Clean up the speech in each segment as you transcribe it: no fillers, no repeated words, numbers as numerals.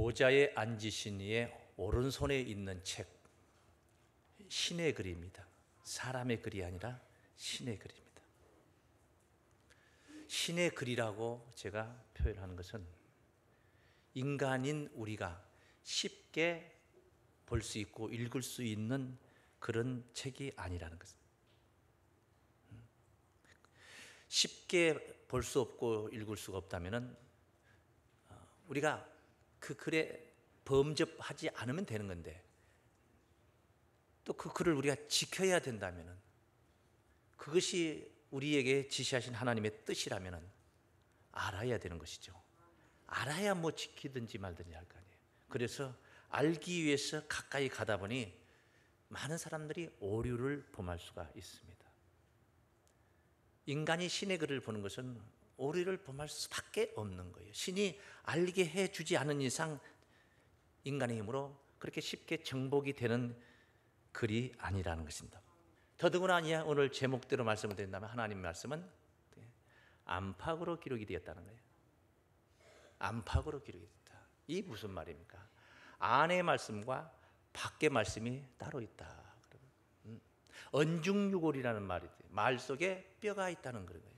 보좌에 앉으신 이의 오른손에 있는 책, 신의 글입니다. 사람의 글이 아니라 신의 글입니다. 신의 글이라고 제가 표현하는 것은 인간인 우리가 쉽게 볼 수 있고 읽을 수 있는 그런 책이 아니라는 것입니다. 쉽게 볼 수 없고 읽을 수가 없다면 우리가 그 글에 범접하지 않으면 되는 건데, 또 그 글을 우리가 지켜야 된다면, 그것이 우리에게 지시하신 하나님의 뜻이라면 알아야 되는 것이죠. 알아야 뭐 지키든지 말든지 할 거 아니에요. 그래서 알기 위해서 가까이 가다 보니 많은 사람들이 오류를 범할 수가 있습니다. 인간이 신의 글을 보는 것은 오류를 범할 수밖에 없는 거예요. 신이 알게 해주지 않은 이상 인간의 힘으로 그렇게 쉽게 정복이 되는 글이 아니라는 것입니다. 더더구나 오늘 제목대로 말씀을 드린다면 하나님 말씀은 안팎으로 기록이 되었다는 거예요. 안팎으로 기록이 됐다. 이 무슨 말입니까? 안의 말씀과 밖의 말씀이 따로 있다. 언중유골이라는 말이 돼요. 말 속에 뼈가 있다는 거예요.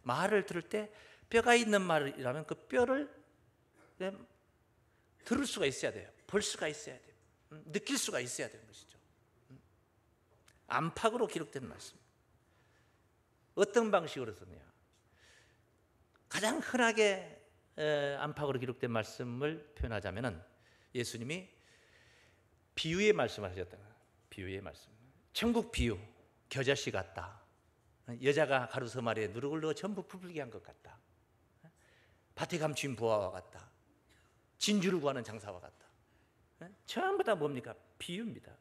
말을 들을 때 뼈가 있는 말이라면 그 뼈를 들을 수가 있어야 돼요. 볼 수가 있어야 돼요. 느낄 수가 있어야 되는 것이죠. 안팎으로 기록된 말씀. 어떤 방식으로 썼냐? 가장 흔하게 안팎으로 기록된 말씀을 표현하자면 예수님이 비유의 말씀을 하셨다. 비유의 말씀. 천국 비유. 겨자씨 같다. 여자가 가루섬 아래에 누룩을 넣어 전부 부풀게 한 것 같다. 밭에 감춘 보화와 같다. 진주를 구하는 장사와 같다. 전부 다 뭡니까? 비유입니다.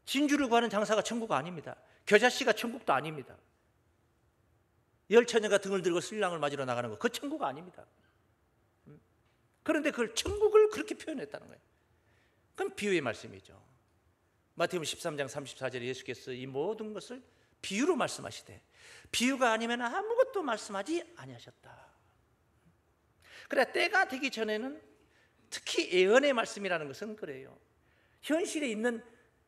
진주를 구하는 장사가 천국 아닙니다. 겨자씨가 천국도 아닙니다. 열처녀가 등을 들고 신랑을 맞으러 나가는 거, 그 천국 아닙니다. 그런데 그걸 천국을 그렇게 표현했다는 거예요. 그건 비유의 말씀이죠. 마태복음 13장 34절에 예수께서 이 모든 것을 비유로 말씀하시되 비유가 아니면 아무것도 말씀하지 아니하셨다. 그래, 때가 되기 전에는 특히 예언의 말씀이라는 것은 그래요. 현실에 있는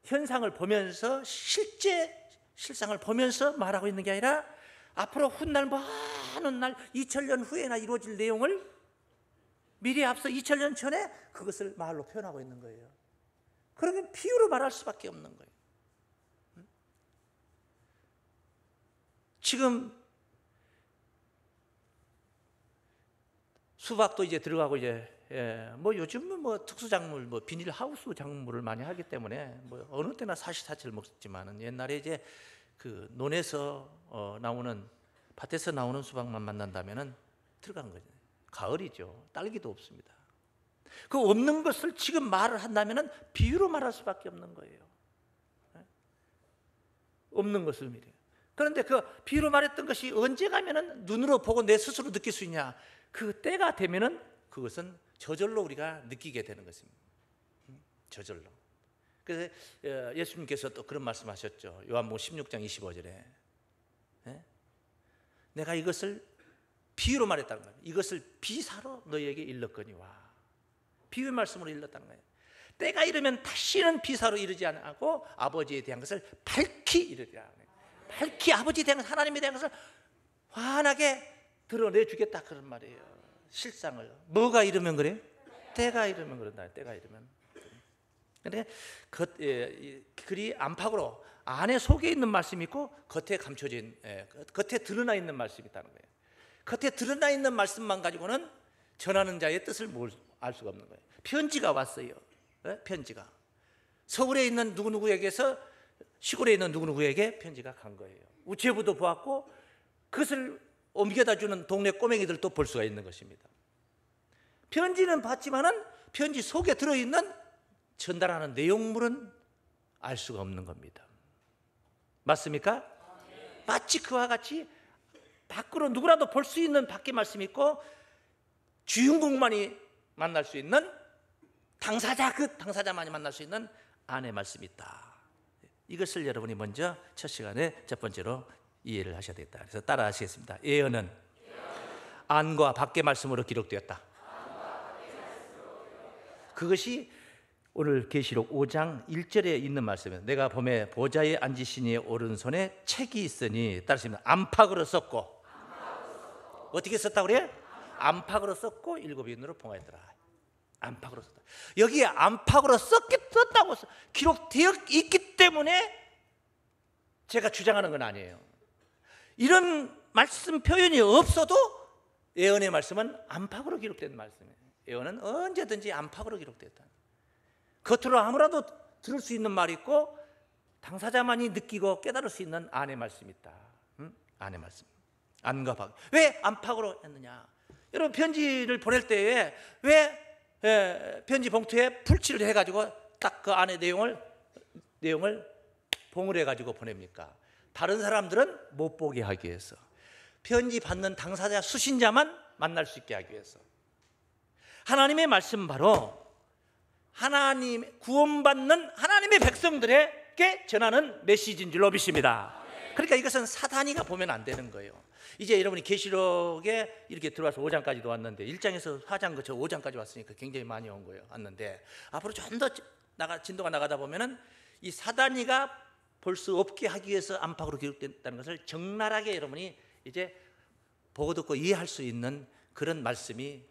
현상을 보면서 실상을 보면서 말하고 있는 게 아니라 앞으로 훗날 많은 날 2000년 후에나 이루어질 내용을 미리 앞서 2000년 전에 그것을 말로 표현하고 있는 거예요. 그러면 비유로 말할 수밖에 없는 거예요. 지금 수박도 이제 들어가고 이제 뭐 요즘은 뭐 특수작물, 뭐 비닐하우스 작물을 많이 하기 때문에 뭐 어느 때나 사시사철 먹지만은 옛날에 이제 그 논에서 나오는 밭에서 나오는 수박만 만난다면은 들어간 거죠. 가을이죠. 딸기도 없습니다. 그 없는 것을 지금 말을 한다면은 비유로 말할 수밖에 없는 거예요. 없는 것을 미래요. 그런데 그 비유로 말했던 것이 언제 가면은 눈으로 보고 내 스스로 느낄 수 있냐? 그 때가 되면은 그것은 저절로 우리가 느끼게 되는 것입니다. 저절로. 그래서 예수님께서 또 그런 말씀하셨죠. 요한복음 16장 25절에 내가 이것을 비유로 말했다는 거예요. 이것을 비사로 너희에게 일렀거니와. 비유의 말씀으로 일렀다는 거예요. 때가 이르면 다시는 비사로 이르지 않고 아버지에 대한 것을 밝히 이르리라. 밝히 아버지에 대한 것, 하나님에 대한 것을 환하게 드러내주겠다, 그런 말이에요. 실상을. 뭐가 이르면 그래요? 때가 이르면 그런다. 때가 이르면. 그런데 글이 안팎으로 안에 속에 있는 말씀이 있고 겉에 감춰진, 겉에 드러나 있는 말씀이 있다는 거예요. 겉에 드러나 있는 말씀만 가지고는 전하는 자의 뜻을 알 수가 없는 거예요. 편지가 왔어요. 편지가 서울에 있는 누구누구에게서 시골에 있는 누구누구에게 편지가 간 거예요. 우체부도 보았고 그것을 옮겨다 주는 동네 꼬맹이들도 볼 수가 있는 것입니다. 편지는 봤지만은 편지 속에 들어있는 전달하는 내용물은 알 수가 없는 겁니다. 맞습니까? 마치 그와 같이 밖으로 누구라도 볼 수 있는 밖에 말씀이 있고 주인공만이 만날 수 있는 당사자, 그 당사자만이 만날 수 있는 안의 말씀이 있다. 이것을 여러분이 먼저 첫 시간에 첫 번째로 이해를 하셔야 되겠다. 그래서 따라 하시겠습니다. 예언은 안과 밖의 말씀으로 기록되었다. 그것이 오늘 계시록 5장 1절에 있는 말씀이에요. 내가 봄에 보좌에 앉으신 이의 오른손에 책이 있으니, 따르시면 안팎으로 썼고, 어떻게 썼다고 그래요? 안팎으로 썼고 일곱 인으로 봉하였더라. 안팎으로 썼다. 여기에 안팎으로 썼다고 기록되어 있기 때문에 제가 주장하는 건 아니에요. 이런 말씀 표현이 없어도 예언의 말씀은 안팎으로 기록된 말씀이에요. 예언은 언제든지 안팎으로 기록됐다. 겉으로 아무라도 들을 수 있는 말이 있고 당사자만이 느끼고 깨달을 수 있는 안의 말씀이 있다. 안의 말씀. 안과 밖. 왜 안팎으로 했느냐? 여러분 편지를 보낼 때에 왜 편지 봉투에 풀칠을 해가지고 딱 그 안의 내용을 봉을 해가지고 보냅니까? 다른 사람들은 못 보게 하기 위해서, 편지 받는 당사자 수신자만 만날 수 있게 하기 위해서. 하나님의 말씀 바로 하나님 구원받는 하나님의 백성들에게 전하는 메시지인 줄로 믿습니다. 그러니까 이것은 사단이가 보면 안 되는 거예요. 이제 여러분이 계시록에 이렇게 들어와서 5장까지도 왔는데 1장에서 4장 거쳐 5장까지 왔으니까 굉장히 많이 온 거예요. 왔는데 앞으로 좀 더 진도가 나가다 보면은 이 사단이가 볼 수 없게 하기 위해서 안팎으로 기록됐다는 것을 적나라하게 여러분이 이제 보고 듣고 이해할 수 있는 그런 말씀이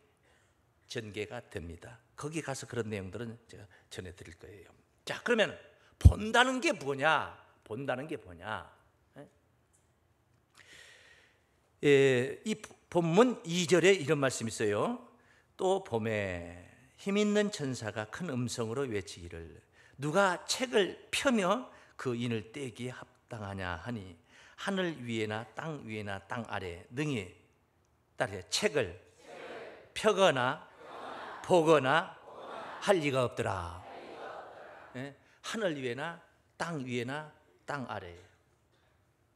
전개가 됩니다. 거기 가서 그런 내용들은 제가 전해드릴 거예요. 자, 그러면 본다는 게 뭐냐? 본다는 게 뭐냐? 이 본문 2절에 이런 말씀이 있어요. 또 봄에 힘 있는 천사가 큰 음성으로 외치기를 누가 책을 펴며 그 인을 떼기에 합당하냐 하니 하늘 위에나 땅 위에나 땅 아래 능히 따르게 책을 펴거나 보거나 할 리가 없더라. 하늘 위에나 땅 위에나 땅 아래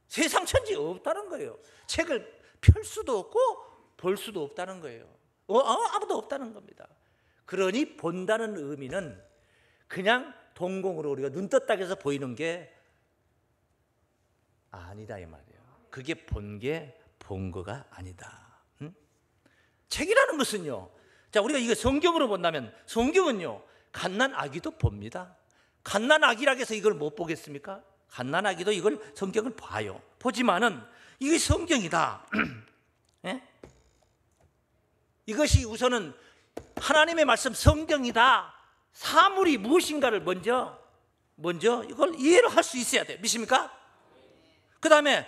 세상 천지 없다는 거예요. 책을 펼 수도 없고 볼 수도 없다는 거예요. 아무도 없다는 겁니다. 그러니 본다는 의미는 그냥 동공으로 우리가 눈 떴다 해서 보이는 게 아니다 이 말이에요. 그게 본 거가 아니다. 책이라는 것은요, 자 우리가 이거 성경으로 본다면 성경은요 갓난 아기도 봅니다. 갓난 아기라고 해서 이걸 못 보겠습니까? 갓난 아기도 이걸 성경을 봐요. 보지만은 이게 성경이다. 예? 이것이 우선은 하나님의 말씀 성경이다. 사물이 무엇인가를 먼저 이걸 이해를 할 수 있어야 돼요. 믿습니까? 그 다음에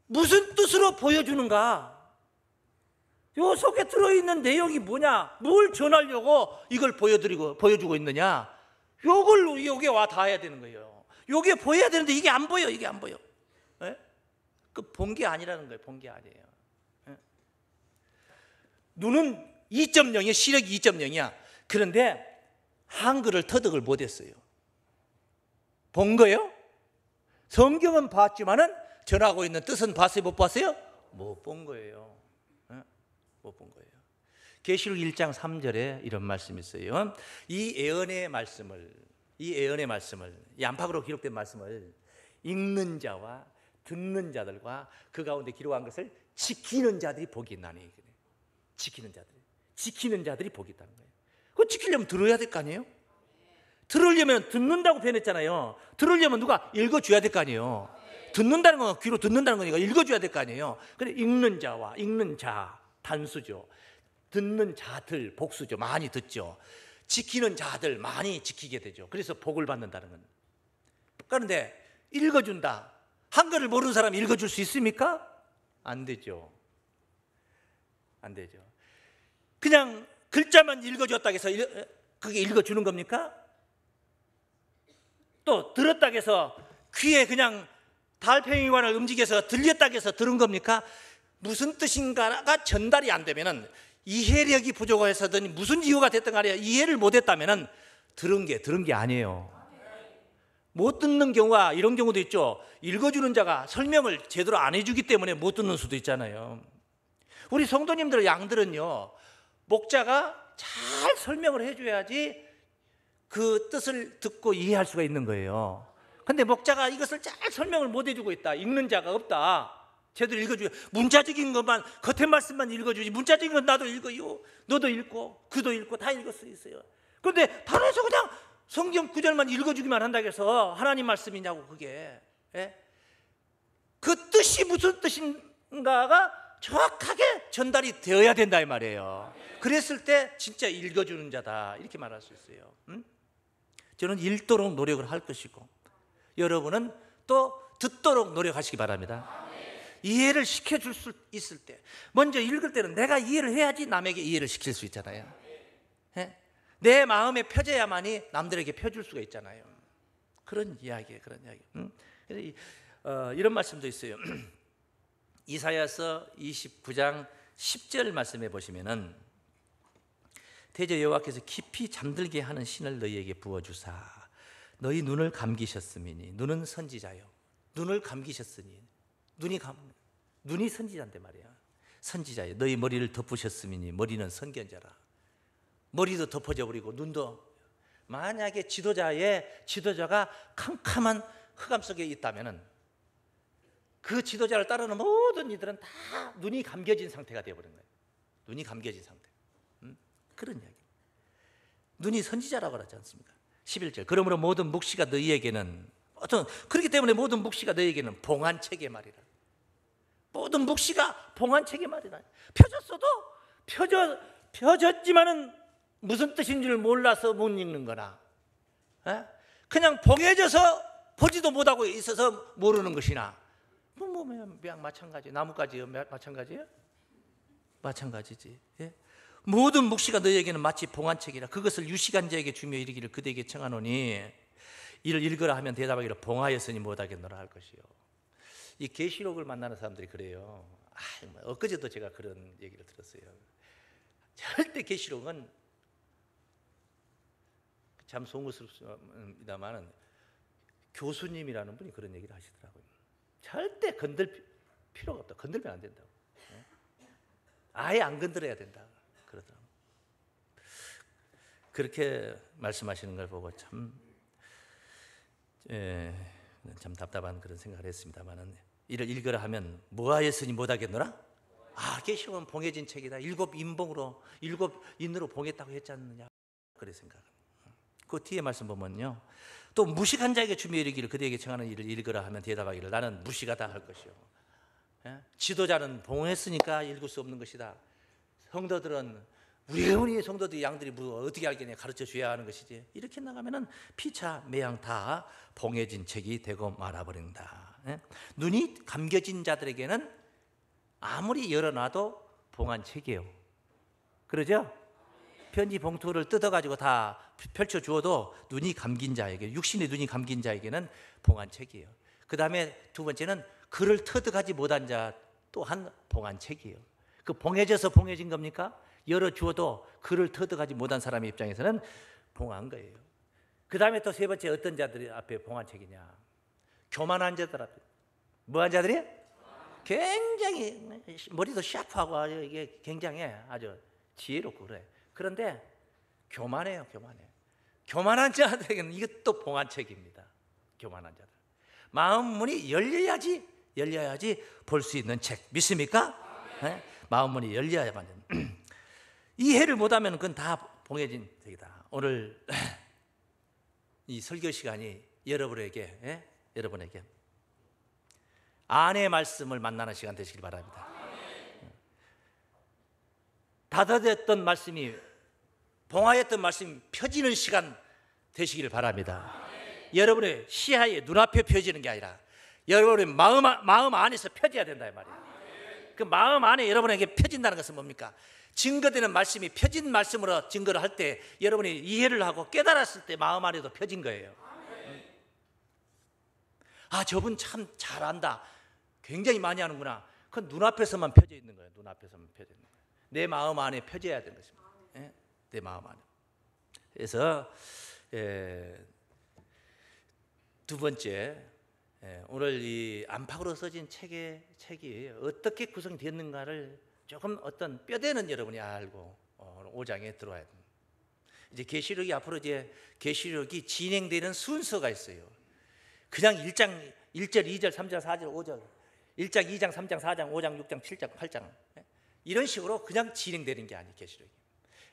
무슨 뜻으로 보여주는가? 요 속에 들어있는 내용이 뭐냐? 뭘 전하려고 이걸 보여주고 있느냐? 요게 와 닿아야 되는 거예요. 요게 보여야 되는데 이게 안 보여. 예? 그 본 게 아니라는 거예요. 본 게 아니에요. 예? 눈은 2.0이야. 시력이 2.0이야. 그런데 한글을 터득을 못했어요. 본 거예요? 성경은 봤지만은 전하고 있는 뜻은 봤어요? 못 봤어요? 못 본 거예요. 못 본 거예요. 계시록 1장 3절에 이런 말씀이 있어요. 이 예언의 말씀을 이 안팎으로 기록된 말씀을 읽는 자와 듣는 자들과 그 가운데 기록한 것을 지키는 자들이 복이 있나니. 지키는 자들이 복이 있다는 거예요. 그거 지키려면 들어야 될 거 아니에요? 들으려면 듣는다고 표현했잖아요. 들으려면 누가 읽어줘야 될 거 아니에요. 듣는다는 건 귀로 듣는다는 거니까 읽어줘야 될 거 아니에요. 근데 읽는 자 단수죠. 듣는 자들 복수죠. 많이 듣죠. 지키는 자들 많이 지키게 되죠. 그래서 복을 받는다는 건. 그런데 읽어준다. 한글을 모르는 사람이 읽어줄 수 있습니까? 안 되죠. 그냥 글자만 읽어줬다고 해서 그게 읽어주는 겁니까? 또 들었다고 해서 귀에 그냥 달팽이관을 움직여서 들렸다고 해서 들은 겁니까? 무슨 뜻인가가 전달이 안 되면은 이해력이 부족해서든 무슨 이유가 됐든 간에 이해를 못했다면은 들은 게 아니에요. 못 듣는 경우가 이런 경우도 있죠. 읽어주는 자가 설명을 제대로 안 해주기 때문에 못 듣는 수도 있잖아요. 우리 성도님들 양들은요, 목자가 잘 설명을 해줘야지 그 뜻을 듣고 이해할 수가 있는 거예요. 근데 목자가 이것을 잘 설명을 못 해주고 있다. 읽는 자가 없다. 제대로 읽어주고 문자적인 것만 겉의 말씀만 읽어주지 문자적인 건 나도 읽어요. 너도 읽고 그도 읽고 다 읽을 수 있어요. 그런데 단에서 그냥 성경 구절만 읽어주기만 한다고 해서 하나님 말씀이냐고. 그게 그 뜻이 무슨 뜻인가가 정확하게 전달이 되어야 된다 이 말이에요. 그랬을 때 진짜 읽어주는 자다 이렇게 말할 수 있어요. 저는 읽도록 노력을 할 것이고 여러분은 또 듣도록 노력하시기 바랍니다. 이해를 시켜줄 수 있을 때, 먼저 읽을 때는 내가 이해를 해야지 남에게 이해를 시킬 수 있잖아요. 내 마음에 펴져야만이 남들에게 펴줄 수가 있잖아요. 그런 이야기예요. 그런 이야기. 그래서 이런 말씀도 있어요. 이사야서 29장 10절 말씀해 보시면은 대저 여호와께서 깊이 잠들게 하는 신을 너희에게 부어주사 너희 눈을 감기셨으니 눈은 선지자요. 눈을 감기셨으니 눈이 선지자인데 말이야. 선지자요. 너희 머리를 덮으셨으니 머리는 선견자라. 머리도 덮어져 버리고 눈도. 만약에 지도자가 캄캄한 흑암 속에 있다면은 그 지도자를 따르는 모든 이들은 다 눈이 감겨진 상태가 되어버린 거예요. 눈이 감겨진 상태. 그런 이야기. 눈이 선지자라고 하지 않습니까? 11절. 그러므로 모든 묵시가 너희에게는 그렇기 때문에 모든 묵시가 너희에게는 봉한책의 말이라. 모든 묵시가 봉한책의 말이라. 펴졌어도 펴졌지만은 무슨 뜻인 줄 몰라서 못 읽는 거나 그냥 봉해져서 보지도 못하고 있어서 모르는 것이나 그냥 마찬가지. 나뭇가지요? 마찬가지예요? 마찬가지지. 모든 묵시가 너희에게는 마치 봉한책이라. 그것을 유식한 자에게 주며 이르기를 그대에게 청하노니 이를 읽으라 하면 대답하기를 봉하였으니 못하겠노라 할 것이요. 이 계시록을 만나는 사람들이 그래요. 엊그제도 제가 그런 얘기를 들었어요. 절대 계시록은 참 송구스럽습니다만 교수님이라는 분이 그런 얘기를 하시더라고요. 절대 건들 필요가 없다. 건들면 안 된다고. 아예 안 건드려야 된다 그러더라고요. 그렇게 말씀하시는 걸 보고 참 답답한 그런 생각을 했습니다만 이를 읽으라 하면 뭐하였으니 못하겠노라? 계시록은 봉해진 책이다. 7인으로 봉했다고 했지 않느냐 그래 생각합니다. 그 뒤에 말씀 보면요, 또 무식한 자에게 주며 이르기를 그대에게 청하는 일을 읽으라 하면 대답하기를 나는 무식하다 할 것이요. 지도자는 봉했으니까 읽을 수 없는 것이다. 성도들은 우리 성도들 양들이 어떻게 알겠냐, 가르쳐 줘야 하는 것이지. 이렇게 나가면은 피차 매양 다 봉해진 책이 되고 말아버린다. 눈이 감겨진 자들에게는 아무리 열어놔도 봉한 책이에요. 그러죠? 편지 봉투를 뜯어가지고 다 펼쳐주어도 눈이 감긴 자에게, 육신의 눈이 감긴 자에게는 봉한 책이에요. 그 다음에 두 번째는 글을 터득하지 못한 자 또한 봉한 책이에요. 그 봉해져서 봉해진 겁니까? 열어주어도 글을 터득하지 못한 사람의 입장에서는 봉한 거예요. 그 다음에 또 세 번째 어떤 자들이 앞에 봉한 책이냐? 교만한 자들 앞에. 뭐한 자들이? 굉장히 머리도 샤프하고 이게 굉장히 아주 지혜롭고 그래. 그런데 교만해요. 교만한 자들에게는 이것도 봉한 책입니다. 교만한 자들. 마음 문이 열려야지 볼 수 있는 책. 믿습니까? 네? 마음 문이 열려야만. 이해를 못하면 그건 다 봉해진 책이다. 오늘 이 설교 시간이 여러분에게 안의 말씀을 만나는 시간 되시길 바랍니다. 닫아졌던 말씀이, 봉하였던 말씀이 펴지는 시간 되시길 바랍니다. 여러분의 시야에 눈앞에 펴지는 게 아니라 여러분의 마음 안에서 펴져야 된다 이 말이에요. 그 마음 안에 여러분에게 펴진다는 것은 뭡니까? 증거되는 말씀이 펴진 말씀으로 증거를 할 때 여러분이 이해를 하고 깨달았을 때 마음 안에도 펴진 거예요. 저분 참 잘한다, 굉장히 많이 하는구나. 그건 눈앞에서만 펴져 있는 거예요. 눈앞에서만 펴져 있는 거예요. 내 마음 안에 펴져야 되는 것입니다. 내 마음 안에. 그래서 두 번째, 오늘 이 안팎으로 써진 책이 어떻게 구성이 되었는가를 조금 어떤 뼈대는 여러분이 알고 5장에 들어와야 됩니다. 이제 계시록이 앞으로 계시록이 진행되는 순서가 있어요. 그냥 1장 1절, 2절, 3절, 4절, 5절, 1장, 2장, 3장, 4장, 5장, 6장, 7장, 8장 이런 식으로 그냥 진행되는 게 아니에요. 계시록이.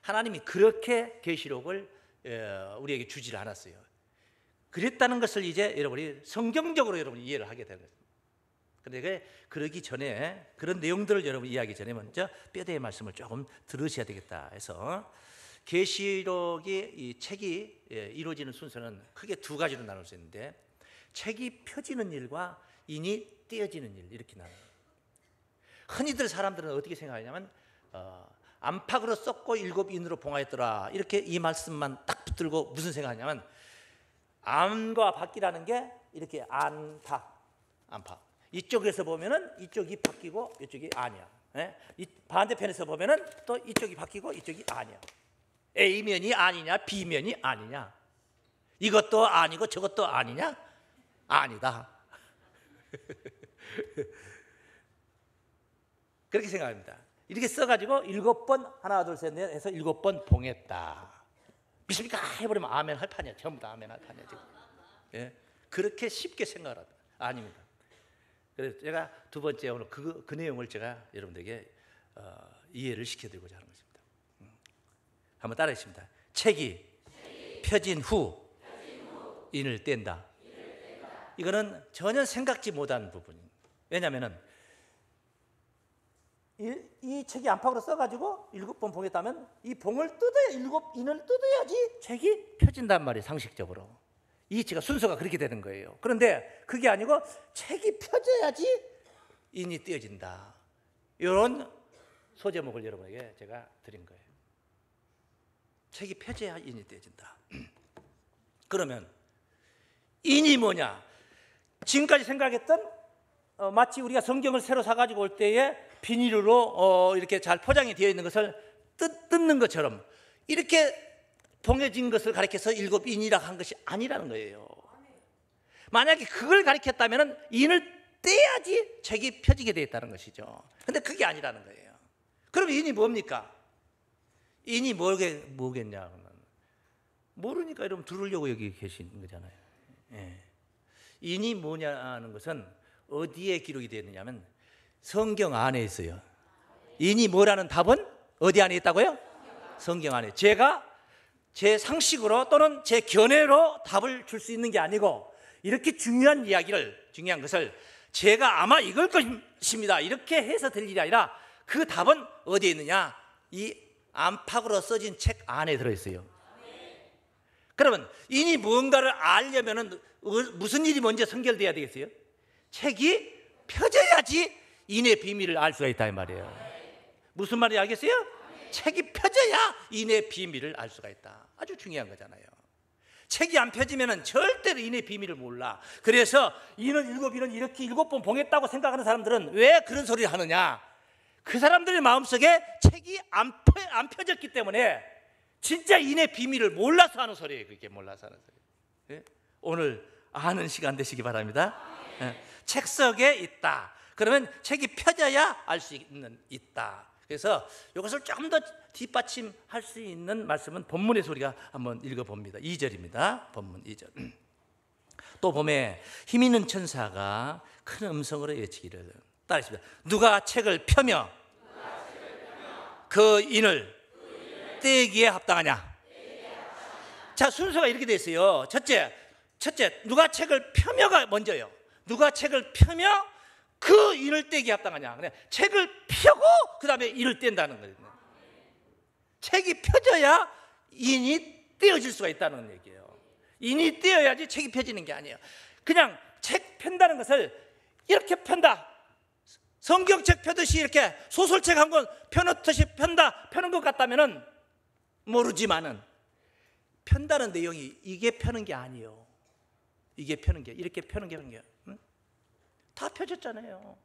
하나님이 그렇게 계시록을 우리에게 주지를 않았어요. 그랬다는 것을 이제 여러분이 성경적으로 여러분이 이해를 하게 되는 거예요. 그런데 그러기 전에 그런 내용들을 여러분 이해하기 전에 먼저 뼈대의 말씀을 조금 들으셔야 되겠다 해서 계시록이 이 책이 이루어지는 순서는 크게 두 가지로 나눌 수 있는데 책이 펴지는 일과 인이 떼어지는 일 이렇게 나눠요. 흔히들 사람들은 어떻게 생각하냐면 안팎으로 썩고 일곱 인으로 봉하였더라 이렇게 이 말씀만 딱 붙들고 무슨 생각하냐면 안과 밖이라는 게 이렇게 안팎 이쪽에서 보면은 이쪽이 바뀌고 이쪽이 아니야. 이 반대편에서 보면은 또 이쪽이 바뀌고 이쪽이 아니야. A면이 아니냐 B면이 아니냐 이것도 아니고 저것도 아니냐 아니다. 그렇게 생각합니다. 이렇게 써가지고 7번 하나 둘 셋 넷 해서 7번 봉했다. 믿습니까? 해버리면 아멘 할 판이야. 전부 다 아멘 할 판이야 지금. 예? 그렇게 쉽게 생각을 합니다. 아닙니다. 그래서 제가 두 번째 오늘 그 내용을 제가 여러분들에게 이해를 시켜드리고자 하는 것입니다. 한번 따라하겠습니다. 책이 펴진 후 인을 뗀다. 이거는 전혀 생각지 못한 부분입니다. 왜냐하면 이 책이 안팎으로 써가지고 7번 봉했다면 이 봉을 뜯어야 인을 뜯어야지 책이 펴진단 말이에요. 상식적으로 이치가 순서가 그렇게 되는 거예요. 그런데 그게 아니고 책이 펴져야지 인이 떼어진다. 이런 소제목을 여러분에게 제가 드린 거예요. 책이 펴져야 인이 떼어진다. 그러면 인이 뭐냐? 지금까지 생각했던 마치 우리가 성경을 새로 사가지고 올 때에 비닐로 이렇게 잘 포장이 되어 있는 것을 뜯는 것처럼 이렇게 봉해진 것을 가리켜서 7인이라 한 것이 아니라는 거예요. 만약에 그걸 가리켰다면 인을 떼야지 책이 펴지게 되어 있다는 것이죠. 그런데 그게 아니라는 거예요. 그럼 인이 뭡니까? 인이 뭐겠냐? 모르니까 여러분 들으려고 여기 계신 거잖아요. 예. 인이 뭐냐는 것은 어디에 기록이 되어 있느냐면 성경 안에 있어요. 인이 뭐라는 답은 어디 안에 있다고요? 성경 안에. 제가 제 상식으로 또는 제 견해로 답을 줄 수 있는 게 아니고 이렇게 중요한 것을 제가 아마 이걸 것입니다 이렇게 해서 될 일이 아니라 그 답은 어디에 있느냐? 이 안팎으로 써진 책 안에 들어있어요. 그러면 인이 무언가를 알려면 무슨 일이 먼저 선결돼야 되겠어요? 책이 펴져야지 인의 비밀을 알 수가 있다 이 말이에요. 무슨 말인지 알겠어요? 책이 펴져야 인의 비밀을 알 수가 있다. 아주 중요한 거잖아요. 책이 안 펴지면 절대로 인의 비밀을 몰라. 그래서 인은 7인은 이렇게 7번 봉했다고 생각하는 사람들은 왜 그런 소리를 하느냐? 그 사람들의 마음속에 책이 안 펴졌기 때문에 진짜 인의 비밀을 몰라서 하는 소리예요. 그게 몰라서 하는 소리. 예? 오늘 아는 시간 되시기 바랍니다. 예. 책 속에 있다. 그러면 책이 펴져야 알 수 있다. 그래서 이것을 조금 더 뒷받침할 수 있는 말씀은 본문의 소리가 한번 읽어봅니다. 2절입니다. 본문 2절. 또 봄에 힘 있는 천사가 큰 음성으로 외치기를 따르십니다. 누가 책을 펴며 그 인을 떼기에 합당하냐? 자, 순서가 이렇게 돼 있어요. 첫째, 누가 책을 펴며가 먼저요. 누가 책을 펴며 그 인을 떼기에 합당하냐? 그냥 책을 펴고 그 다음에 인을 뗀다는 거예요. 책이 펴져야 인이 떼어질 수가 있다는 얘기예요. 인이 떼어야지 책이 펴지는 게 아니에요. 그냥 책 편다는 것을 이렇게 편다. 성경책 펴듯이 이렇게 소설책 한 권 펴놓듯이 펴는 것 같다면은 모르지만은 편다는 내용이 이게 펴는 게 아니에요. 이게 펴는 게 이렇게 펴는 게 응? 다 펴졌잖아요.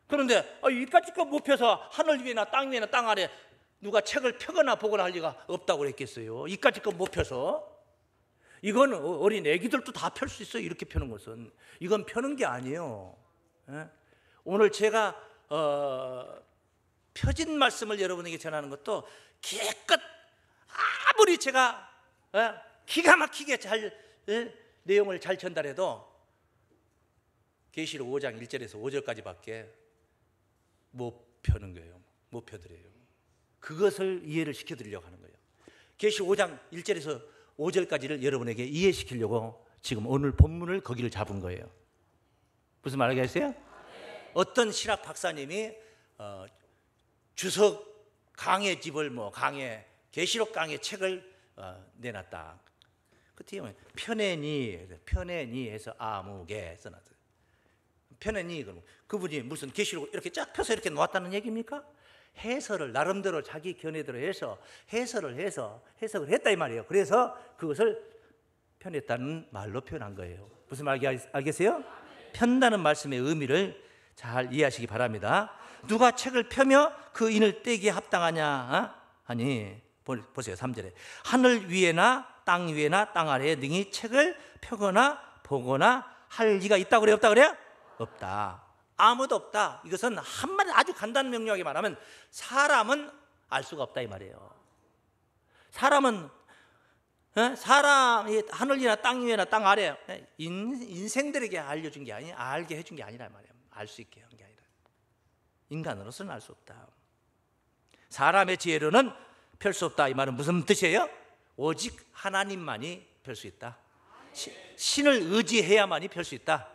그런데 이까짓 거 못 펴서 하늘 위에나 땅 위에나 땅 아래 누가 책을 펴거나 보거나 할 리가 없다고 그랬겠어요. 이까짓 거 못 펴서. 이건 어린 애기들도 다 펼 수 있어요. 이렇게 펴는 것은. 이건 펴는 게 아니에요. 예? 오늘 제가 펴진 말씀을 여러분에게 전하는 것도 기껏 아무리 제가 기가 막히게 내용을 잘 전달해도 계시록 5장 1절에서 5절까지밖에 못 펴는 거예요. 못 펴드려요. 그것을 이해를 시켜드리려고 하는 거예요. 계시록 5장 1절에서 5절까지를 여러분에게 이해시키려고 지금 오늘 본문을 거기를 잡은 거예요. 무슨 말 알겠어요? 어떤 신학 박사님이 주석 강의 집을 강의 계시록 강의 책을 내놨다. 그 뒤에 편애니 해서 아무개 써놨어요. 편애니 그분이 무슨 계시록 이렇게 쫙 펴서 이렇게 놓았다는 얘기입니까? 해설을 나름대로 자기 견해대로 해서 해석을 했다 이 말이에요. 그래서 그것을 편했다는 말로 표현한 거예요. 무슨 말인지 알겠어요? 편다는 말씀의 의미를 잘 이해하시기 바랍니다. 누가 책을 펴며 그 인을 떼기에 합당하냐 하니 보세요. 3절에 하늘 위에나 땅 위에나 땅 아래에 능히 책을 펴거나 보거나 할 리가 있다고 그래요? 없다 그래요? 없다. 아무도 없다. 이것은 한마디 아주 간단한 명료하게 말하면 사람은 알 수가 없다 이 말이에요. 사람이 하늘이나 땅 위에나 땅 아래 인생들에게 알려준 게 아니 알게 해준 게 아니란 말이에요. 알 수 있게 한 게 아니라 인간으로서는 알 수 없다. 사람의 지혜로는 펼 수 없다 이 말은 무슨 뜻이에요? 오직 하나님만이 펼 수 있다. 신을 의지해야만이 펼 수 있다.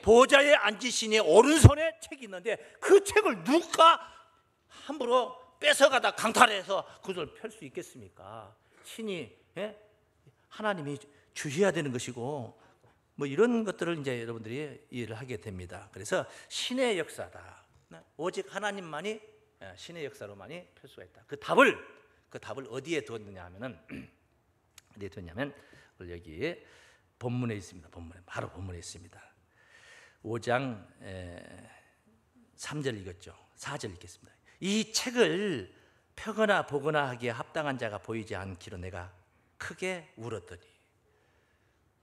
보좌에 앉으시니 오른손에 책이 있는데 그 책을 누가 함부로 뺏어가다 강탈해서 그것을 펼 수 있겠습니까? 신이 하나님이 주셔야 되는 것이고 이런 것들을 이제 여러분들이 이해를 하게 됩니다. 그래서 신의 역사다. 오직 하나님만이 신의 역사로만이 펼 수가 있다. 그 답을 어디에 두었느냐 하면은 어디에 두었냐면 여기 본문에 있습니다. 바로 본문에 있습니다. 5장 3절 읽었죠. 4절 읽겠습니다. 이 책을 펴거나 보거나 하기에 합당한 자가 보이지 않기로 내가 크게 울었더니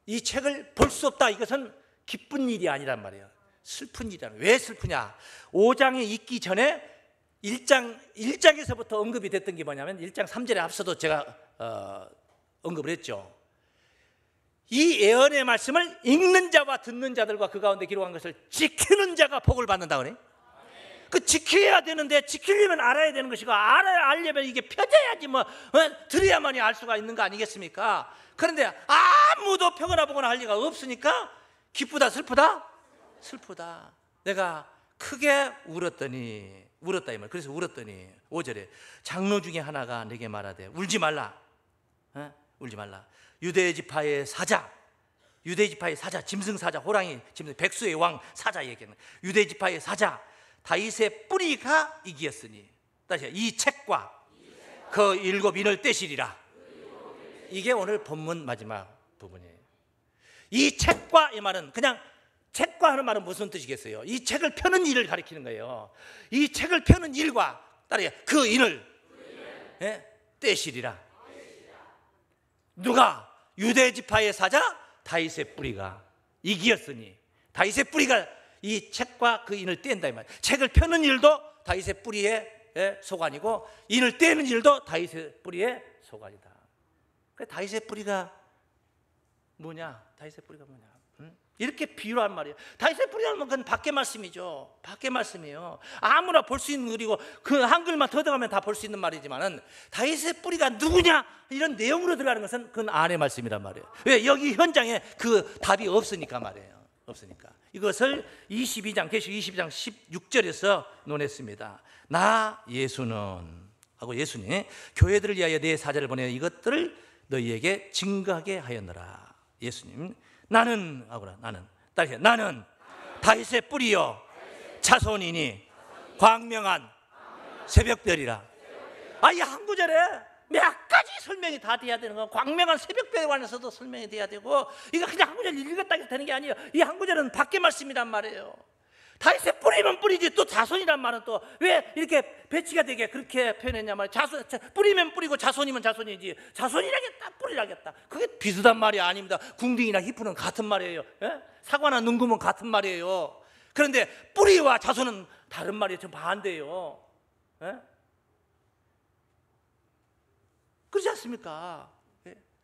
이 책을 볼 수 없다. 이것은 기쁜 일이 아니란 말이에요. 슬픈 일이란 왜 슬프냐? 5장에 있기 전에 1장에서부터 언급이 됐던 게 뭐냐면 1장 3절에 앞서도 제가 언급을 했죠. 이 예언의 말씀을 읽는 자와 듣는 자들과 그 가운데 기록한 것을 지키는 자가 복을 받는다 그래. 그 지켜야 되는데 지키려면 알아야 되는 것이고 알려면 이게 펴져야지 들어야만이 알 수가 있는 거 아니겠습니까? 그런데 아무도 펴거나 보거나 할 리가 없으니까 기쁘다 슬프다? 슬프다. 내가 크게 울었다 이 말. 그래서 울었더니 5절에 장로 중에 하나가 내게 말하되 울지 말라. 울지 말라. 유대 지파의 사자, 짐승 사자, 호랑이 짐승, 백수의 왕 사자 얘기하는 유대 지파의 사자 다윗의 뿌리가 이기었으니 다시 이 책과 그 7 인을 떼시리라. 이게 오늘 본문 마지막 부분이에요. 이 책과 이 말은 그냥 책과 하는 말은 무슨 뜻이겠어요? 이 책을 펴는 일을 가리키는 거예요. 이 책을 펴는 일과 따라서 그 인을 떼시리라. 누가? 유대 지파의 사자 다윗의 뿌리가 이기었으니 다윗의 뿌리가 이 책과 그 인을 뗀다 이 말이에요. 책을 펴는 일도 다윗의 뿌리의 소관이고 인을 떼는 일도 다윗의 뿌리의 소관이다. 다윗의 뿌리가 뭐냐? 이렇게 비유한 말이에요. 다윗의 뿌리라는 건 그건 밖의 말씀이죠. 밖의 말씀이에요. 아무나 볼 수 있는 글이고 그 한글만 더듬으면 다 볼 수 있는 말이지만은 다윗의 뿌리가 누구냐 이런 내용으로 들어가는 것은 그건 안의 말씀이란 말이에요. 왜? 여기 현장에 그 답이 없으니까 말이에요. 없으니까. 이것을 22장 계시록 22장 16절에서 논했습니다. 나 예수는 하고 예수님 교회들을 위하여 내 사자를 보내 이것들을 너희에게 증거하게 하였노라. 예수님 나는 다윗의 뿌리요 자손이니 광명한 새벽별이라. 이 한 구절에 몇 가지 설명이 다 돼야 되는 거. 광명한 새벽별에 관해서도 설명이 돼야 되고 이거 그냥 한 구절 읽었다 해서 되는 게 아니에요. 이 한 구절은 밖의 말씀이란 말이에요. 다윗의 뿌리면 뿌리지 또 자손이란 말은 또 왜 이렇게 배치가 되게 그렇게 표현했냐 말이야. 뿌리면 뿌리고 자손이면 자손이지 자손이라겠다 뿌리라겠다 그게 비슷한 말이 아닙니다. 궁딩이나 히프는 같은 말이에요. 사과나 능구면 같은 말이에요. 그런데 뿌리와 자손은 다른 말이에요. 좀 반대예요. 그렇지 않습니까?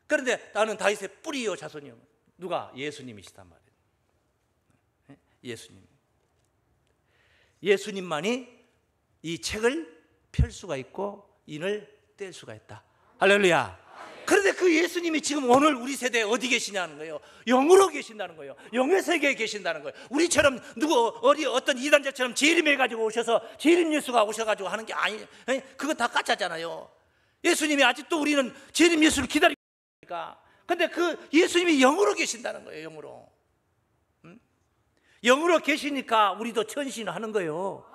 그런데 나는 다윗의 뿌리요 자손이요. 누가? 예수님이시단 말이에요. 예수님만이 이 책을 펼 수가 있고 인을 뗄 수가 있다. 할렐루야. 그런데 그 예수님이 지금 오늘 우리 세대에 어디 계시냐는 거예요. 영으로 계신다는 거예요. 영의 세계에 계신다는 거예요. 우리처럼 어떤 이단자처럼 재림해가지고 오셔서 재림 예수가 오셔가지고 하는 게 그거 다 가짜잖아요. 예수님이 아직도 우리는 재림 예수를 기다리고 있으니까. 근데 그 예수님이 영으로 계신다는 거예요. 영으로. 영으로 계시니까 우리도 천신하는 거예요.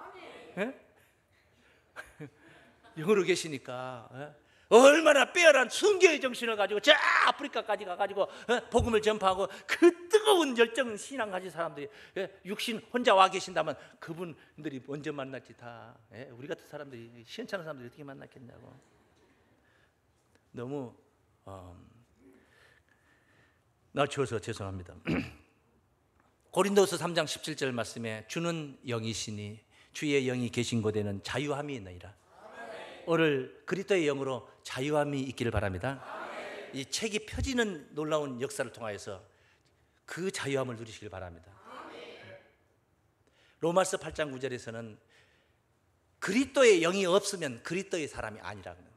영으로 계시니까. 얼마나 빼어난 순교의 정신을 가지고 저 아프리카까지 가가지고 복음을 전파하고 그 뜨거운 열정 신앙 가진 사람들이 육신 혼자 와 계신다면 그분들이 먼저 만났지 다. 우리 같은 사람들이 시원찮은 사람들이 어떻게 만났겠냐고. 너무 낮추어서 죄송합니다. 고린도서 3장 17절 말씀에 주는 영이시니 주의 영이 계신 곳에는 자유함이 있느니라. 오늘 그리스도의 영으로 자유함이 있기를 바랍니다. 이 책이 펴지는 놀라운 역사를 통하여서 그 자유함을 누리시길 바랍니다. 로마서 8장 9절에서는 그리스도의 영이 없으면 그리스도의 사람이 아니라고 합니다.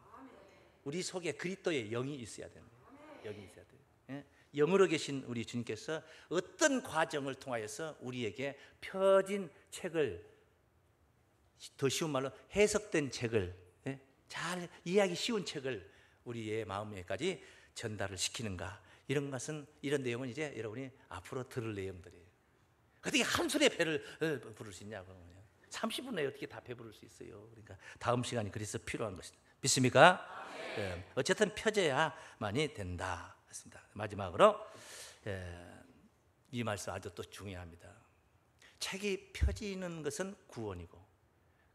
우리 속에 그리스도의 영이 있어야 됩니다. 영이 있어야 돼요. 영으로 계신 우리 주님께서 어떤 과정을 통하여서 우리에게 펴진 책을, 더 쉬운 말로 해석된 책을, 잘 이해하기 쉬운 책을 우리의 마음에까지 전달을 시키는가, 이런 내용은 이제 여러분이 앞으로 들을 내용들이에요. 어떻게 한 술에 배를 부를 수 있냐고. 30분 내에 어떻게 다 배부를 수 있어요. 그러니까 다음 시간이 그래서 필요한 것이다. 믿습니까? 어쨌든 펴져야만이 된다. 맞습니다. 마지막으로 이 말씀 아주 또 중요합니다. 책이 펴지는 것은 구원이고,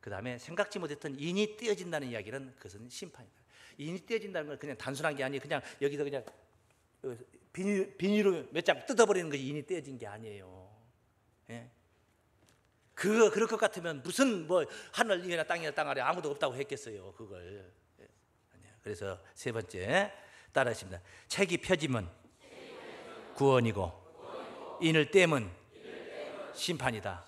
그 다음에 생각지 못했던 인이 떼어진다는 이야기는 그것은 심판이다. 인이 떼어진다는 건 그냥 단순한 게 아니에요. 그냥 여기서 그냥 비닐로 몇 장 뜯어버리는 것이 인이 떼어진 게 아니에요. 그럴 것 같으면 무슨 하늘 위나 땅이나 땅 아래 아무도 없다고 했겠어요. 그걸. 그래서 세 번째 따라하십니다. 책이 펴지면 구원이고 인을 떼면 심판이다.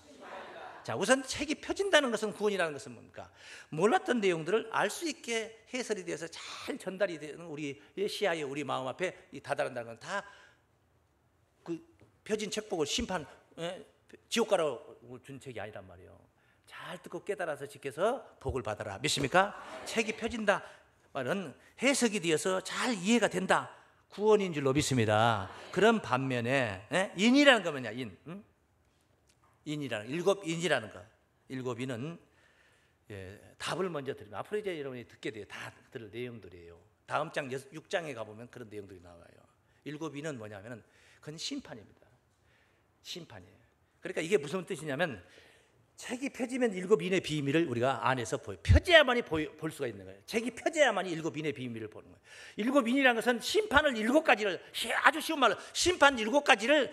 자, 우선 책이 펴진다는 것은, 구원이라는 것은 뭡니까? 몰랐던 내용들을 알 수 있게 해설이 되어서 잘 전달이 되는 우리 시야에, 우리 마음 앞에 다다른다는 건 다 그 펴진 책 보고 심판, 지옥 가라고 준 책이 아니란 말이에요. 잘 듣고 깨달아서 지켜서 복을 받아라. 믿습니까? 책이 펴진다 말은 해석이 되어서 잘 이해가 된다, 구원인 줄로 믿습니다. 그런 반면에 인이라는 거 뭐냐? 인이라는, 일곱 인이라는 거. 일곱 인은 답을 먼저 드립니다. 앞으로 이제 여러분이 듣게 돼요. 다 들을 내용들이에요. 다음 장 6장에 가보면 그런 내용들이 나와요. 일곱 인은 뭐냐면 그건 심판입니다. 심판이에요. 그러니까 이게 무슨 뜻이냐면 책이 펴지면 일곱 인의 비밀을 우리가 안에서 펴져야만이 볼 수가 있는 거예요. 책이 펴져야만이 일곱 인의 비밀을 보는 거예요. 일곱 인이라는 것은 심판을 일곱 가지를, 아주 쉬운 말로 심판 일곱 가지를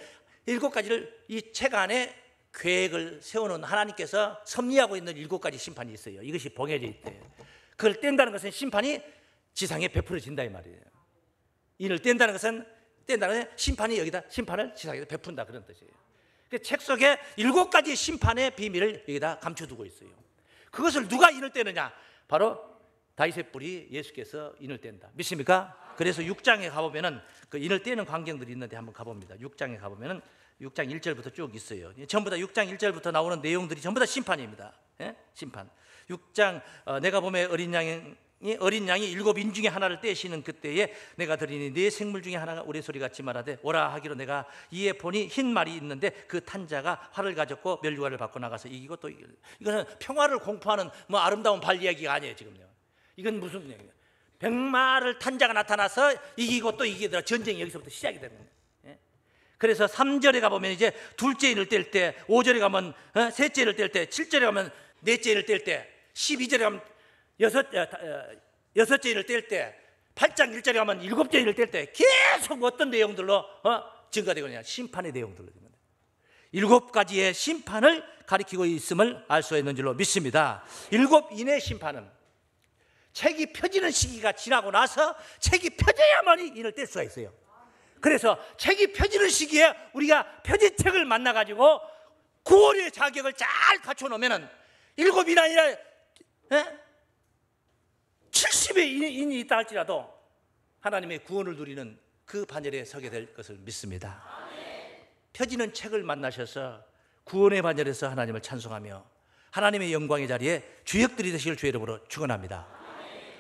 이 책 안에 계획을 세우는 하나님께서 섭리하고 있는 일곱 가지 심판이 있어요. 이것이 봉해져 있대요. 그걸 뗀다는 것은 심판이 지상에 베풀어진다 이 말이에요. 인을 뗀다는 것은 심판이 여기다, 심판을 지상에 베푼다, 그런 뜻이에요. 그 책 속에 일곱 가지 심판의 비밀을 여기다 감춰두고 있어요. 그것을 누가 인을 떼느냐? 바로 다윗의 뿔이 예수께서 인을 뗀다. 믿습니까? 그래서 6장에 가보면은 그 인을 떼는 광경들이 있는데 한번 가봅니다. 6장에 가보면은 6장 1절부터 쭉 있어요. 전부 다 6장 1절부터 나오는 내용들이 전부 다 심판입니다. 심판. 6장 내가 보면 어린 양이 일곱 인 중에 하나를 떼시는 그때에 내가 들으니 네 생물 중에 하나가 우레소리같이 말하되 오라 하기로 내가 이에 보니 흰 말이 있는데 그 탄자가 활을 가졌고 멸류관을 받고 나가서 이기고 또 이기고. 이거는 평화를 공포하는 아름다운 발 이야기가 아니에요. 지금요. 이건 무슨 얘기예요? 백마를 탄자가 나타나서 이기고 또 이기더라. 전쟁이 여기서부터 시작이 되는 거예요. 그래서 3절에 가보면 이제 둘째 인을 뗄 때, 5절에 가면 셋째 인을 뗄 때, 7절에 가면 넷째 인을 뗄 때, 12절에 가면 여섯째 인을 뗄 때, 8장 1절에 가면 일곱째 인을 뗄 때 계속 어떤 내용들로 증가되거든요. 심판의 내용들로. 일곱 가지의 심판을 가리키고 있음을 알 수 있는 줄로 믿습니다. 일곱 인의 심판은 책이 펴지는 시기가 지나고 나서 책이 펴져야만이 인을 뗄 수가 있어요. 그래서 책이 펴지는 시기에 우리가 펴진 책을 만나가지고 구원의 자격을 잘 갖춰놓으면 일곱이 아니라 70의 인이 있다 할지라도 하나님의 구원을 누리는 그 반열에 서게 될 것을 믿습니다. 펴지는 책을 만나셔서 구원의 반열에서 하나님을 찬송하며 하나님의 영광의 자리에 주역들이 되시길 주의 이름으로 축원합니다.